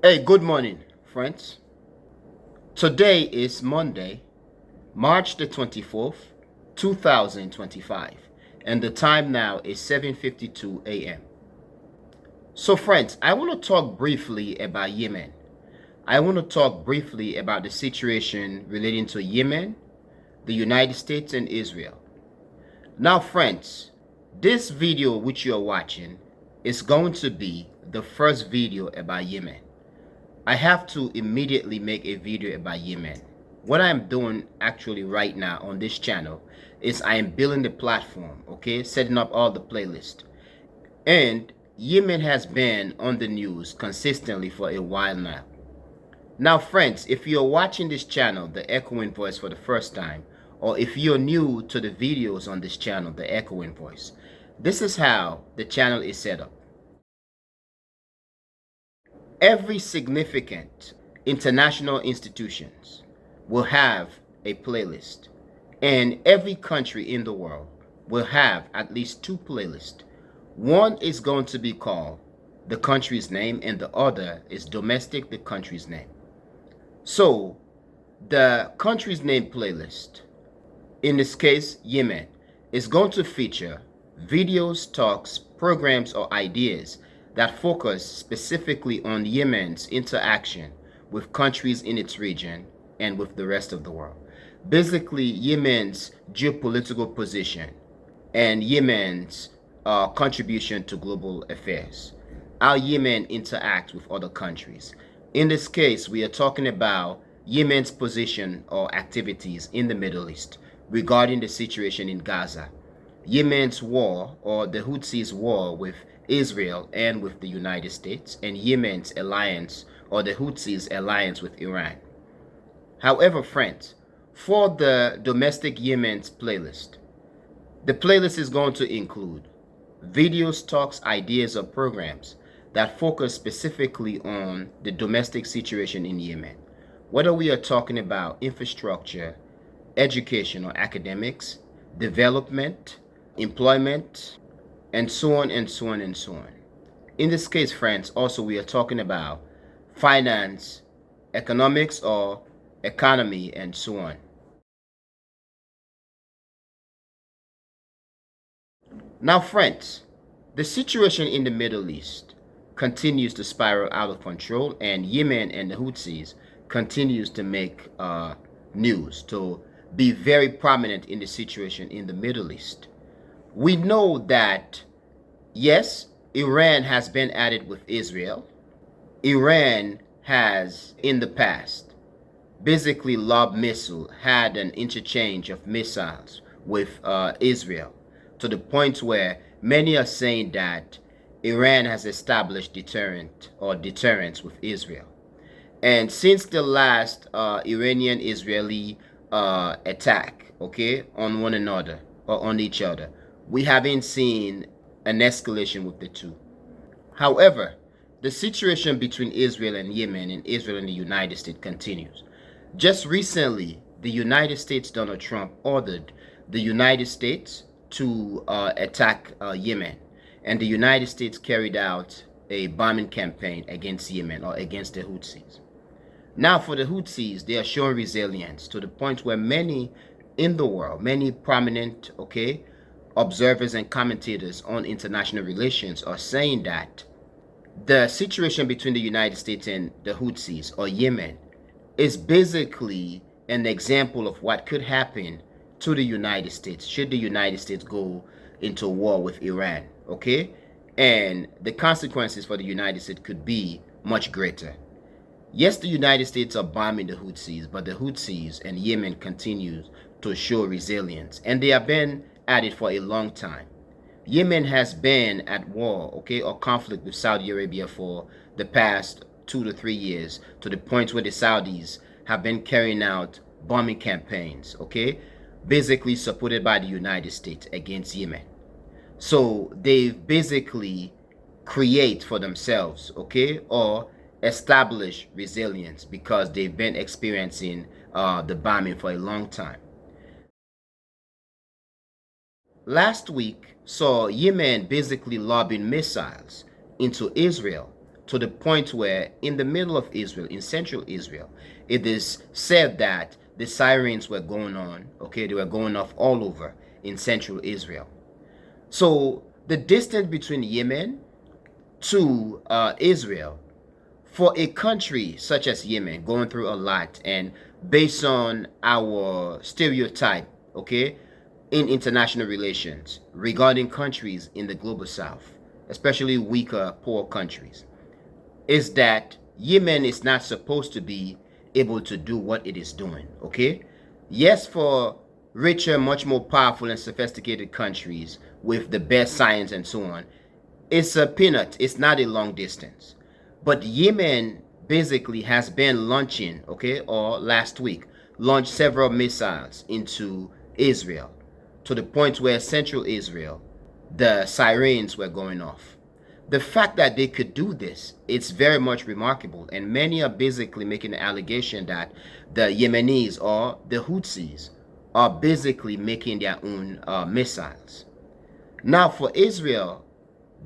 Hey, good morning, friends. Today is Monday, March the 24th, 2025, and the time now is 7:52 a.m. So, friends, I want to talk briefly about Yemen. I want to talk briefly about the situation relating to Yemen, the United States, and Israel. Now, friends, this video which you're watching is going to be the first video about Yemen. I have to immediately make a video about Yemen. What I am doing actually right now on this channel is I am building the platform, okay, setting up all the playlists. And Yemen has been on the news consistently for a while now. Now, friends, if you're watching this channel, The Echoing Voice, for the first time, or if you're new to the videos on this channel, The Echoing Voice, this is how the channel is set up. Every significant international institutions will have a playlist, and every country in the world will have at least two playlists. One is going to be called the country's name, and the other is domestic, the country's name. So the country's name playlist, in this case Yemen, is going to feature videos, talks, programs, or ideas that focus specifically on Yemen's interaction with countries in its region and with the rest of the world. Basically, Yemen's geopolitical position and Yemen's contribution to global affairs, how Yemen interacts with other countries. In this case, we are talking about Yemen's position or activities in the Middle East regarding the situation in Gaza, Yemen's war or the Houthis' war with Israel and with the United States, and Yemen's alliance or the Houthis' alliance with Iran. However, friends, for the domestic Yemen's playlist, the playlist is going to include videos, talks, ideas, or programs that focus specifically on the domestic situation in Yemen. Whether we are talking about infrastructure, education or academics, development, employment, and so on and so on and so on. In this case, friends, also we are talking about finance, economics or economy, and so on. Now, friends, the situation in the Middle East continues to spiral out of control, and Yemen and the Houthis continues to make news, to be very prominent in the situation in the Middle East. We know that, yes, Iran has been at it with Israel. Iran has, in the past, basically lobbed missile, had an interchange of missiles with Israel, to the point where many are saying that Iran has established deterrence with Israel. And since the last Iranian-Israeli attack, okay, on one another or on each other, we haven't seen an escalation with the two. However, the situation between Israel and Yemen and Israel and the United States continues. Just recently, the United States, Donald Trump ordered the United States to attack Yemen, and the United States carried out a bombing campaign against Yemen or against the Houthis. Now, for the Houthis, they are showing resilience to the point where many in the world, many prominent, okay, observers and commentators on international relations are saying that the situation between the United States and the Houthis or Yemen is basically an example of what could happen to the United States should the United States go into war with Iran, okay? And the consequences for the United States could be much greater. Yes, the United States are bombing the Houthis, but the Houthis and Yemen continues to show resilience, and they have been at it for a long time. Yemen has been at war, okay, or conflict with Saudi Arabia for the past 2 to 3 years, to the point where the Saudis have been carrying out bombing campaigns, okay, basically supported by the United States against Yemen. So they basically create for themselves, okay, or establish resilience because they've been experiencing the bombing for a long time. Last week saw Yemen basically lobbing missiles into Israel to the point where in the middle of Israel, in central Israel, it is said that the sirens were going on, okay, they were going off all over in central Israel. So the distance between Yemen to Israel, for a country such as Yemen going through a lot, and based on our stereotype, okay, in international relations regarding countries in the global south, especially weaker, poor countries, is that Yemen is not supposed to be able to do what it is doing, okay? Yes, for richer, much more powerful and sophisticated countries with the best science and so on, it's a peanut, it's not a long distance. But Yemen basically has been launching, okay, or last week, launched several missiles into Israel to the point where central Israel, the sirens were going off. The fact that they could do this, it's very much remarkable. And many are basically making the allegation that the Yemenis or the Houthis are basically making their own missiles. Now, for Israel,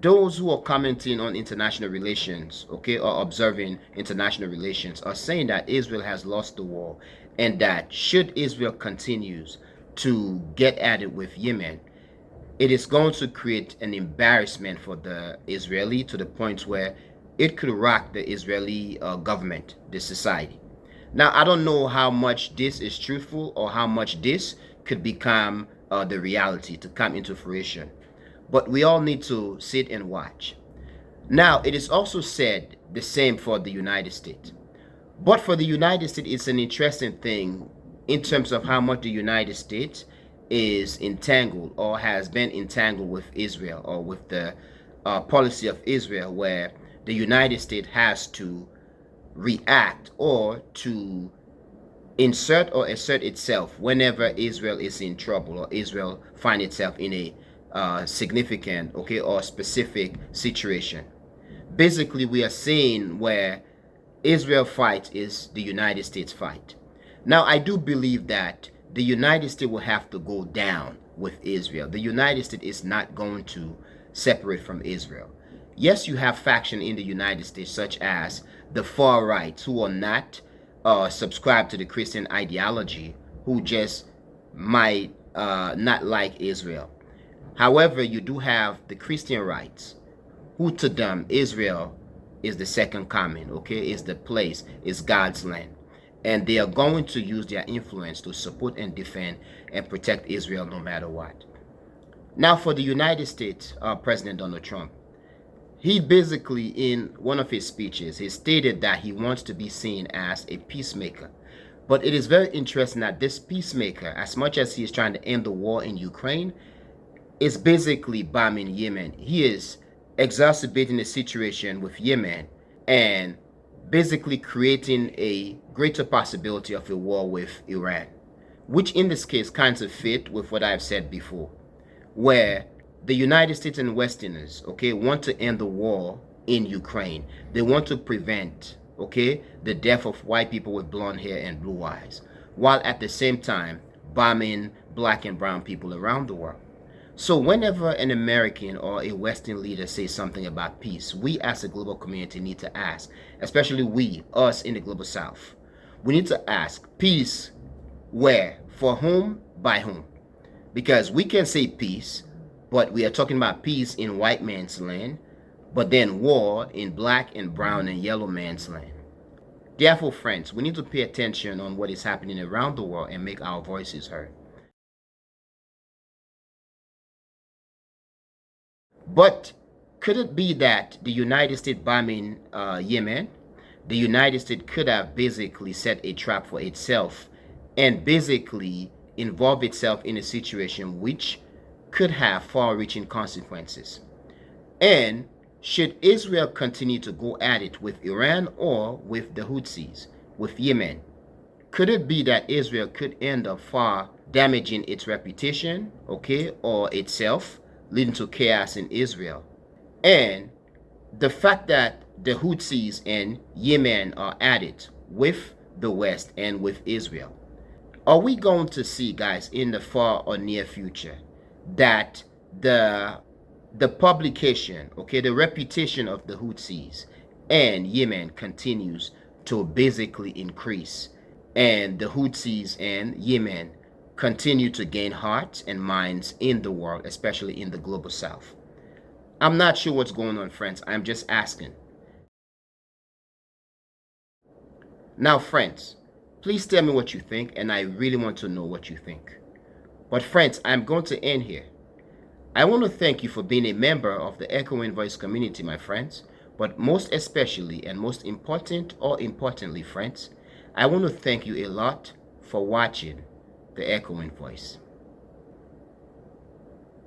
those who are commenting on international relations, okay, or observing international relations, are saying that Israel has lost the war, and that should Israel continues to get at it with Yemen, it is going to create an embarrassment for the Israeli to the point where it could rock the Israeli government, the society. Now, I don't know how much this is truthful or how much this could become the reality to come into fruition. But we all need to sit and watch. Now, it is also said the same for the United States. But for the United States, it's an interesting thing in terms of how much the United States is entangled or has been entangled with Israel, or with the policy of Israel, where the United States has to react or to insert or assert itself whenever Israel is in trouble, or Israel find itself in a significant, okay, or specific situation. Basically, we are seeing where Israel fight is the United States fight. Now, I do believe that the United States will have to go down with Israel. The United States is not going to separate from Israel. Yes, you have faction in the United States, such as the far right, who are not subscribe to the Christian ideology, who just might not like Israel. However, you do have the Christian rights, who to them, Israel is the second coming, okay, is the place, is God's land. And they are going to use their influence to support and defend and protect Israel no matter what. Now, for the United States, President Donald Trump, he basically, in one of his speeches, he stated that he wants to be seen as a peacemaker. But it is very interesting that this peacemaker, as much as he is trying to end the war in Ukraine, is basically bombing Yemen. He is exacerbating the situation with Yemen and basically creating a greater possibility of a war with Iran, which in this case kind of fit with what I've said before, where the United States and Westerners, okay, want to end the war in Ukraine. They want to prevent, okay, the death of white people with blonde hair and blue eyes, while at the same time bombing black and brown people around the world. So whenever an American or a Western leader says something about peace, we as a global community need to ask, especially we, us in the global south, we need to ask, peace where? For whom? By whom? Because we can say peace, but we are talking about peace in white man's land, but then war in black and brown and yellow man's land. Therefore, friends, we need to pay attention on what is happening around the world and make our voices heard. But could it be that the United States bombing Yemen, the United States could have basically set a trap for itself and basically involve itself in a situation which could have far-reaching consequences? And should Israel continue to go at it with Iran or with the Houthis, with Yemen? Could it be that Israel could end up far damaging its reputation, okay, or itself, leading to chaos in Israel? And the fact that the Houthis and Yemen are at it with the West and with Israel, are we going to see, guys, in the far or near future, that the publication, okay, the reputation of the Houthis and Yemen continues to basically increase. And the Houthis and Yemen continue to gain hearts and minds in the world, especially in the global south. I'm not sure what's going on, friends. I'm just asking. Now, friends, please tell me what you think, and I really want to know what you think. But, friends, I'm going to end here. I want to thank you for being a member of the Echoing Voice community, my friends. But most especially and most important or importantly, friends, I want to thank you a lot for watching the Echoing Voice.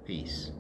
Peace.